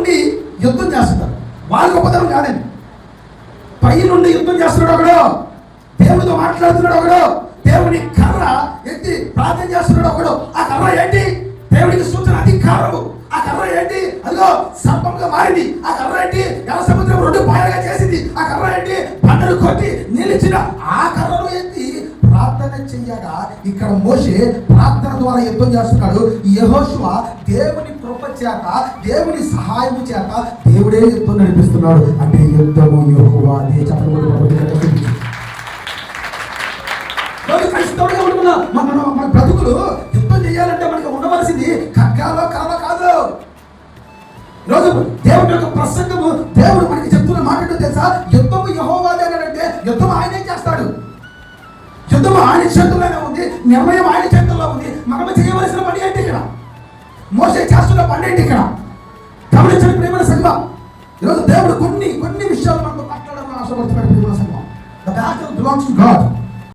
ఉండి యుద్ధం చేస్తున్నారు. వాళ్ళ గొప్పతనం కాదండి. పై నుండి యుద్ధం చేస్తున్నాడు ఒకడు, దేవుడితో మాట్లాడుతున్నాడు ఒకడు, దేవుని కర్ర ఎత్తి ప్రార్థన చేస్తున్నాడు ఒకడు. ఆ కర్ర ఏంటి? దేవుడికి సూచన అధికారము. ఆ కర్ర ఏంటి? అదిగో సర్పంగా మారింది. ఆ కర్ర ఏంటి? ఎర్ర సముద్రం 2 పాయలుగా చేసింది. ఆ కర్ర ఏంటి? బండలు కొట్టి నిలిచిన ఆ కర్రను ఎత్తి ప్రార్థన చెయ్యగా ఇక్కడ మోషే ప్రార్థన ద్వారా యుద్ధం చేస్తున్నాడు. యెహోషువ దేవుని కృప చేత, దేవుని సహాయము చేత దేవుడే యుద్ధం నడిపిస్తున్నాడు. అంటే యుద్ధము యెహోవాదే. క్రైస్తవుడిగా ఉంటున్న మన బ్రతుకులు యుద్ధం చేయాలంటే మనకి ఉండవలసింది ఖడ్గాలో కర్రలో కాదు. ఈరోజు దేవుడి యొక్క ప్రసంగము, దేవుడు మనకి చెప్తున్న మాట తెలుసా? యుద్ధము యెహోవాదే అంటే యుద్ధం ఆయనే చేస్తాడు. యుద్ధం ఆయన చేతుల్లోనే ఉంది, నిర్ణయం ఆయన చేతుల్లో ఉంది. మనం చేయవలసిన పని ఏంటి? ఇక్కడ మోసే చేస్తున్న పని ఏంటి? ఇక్కడ గమనించిన ప్రేమ సంఘం, ఈరోజు దేవుడు కొన్ని విషయాలు మనకు మాట్లాడాలని ఆశపడుతున్నాడు. ప్రేమ సంఘం, the battle belongs to God.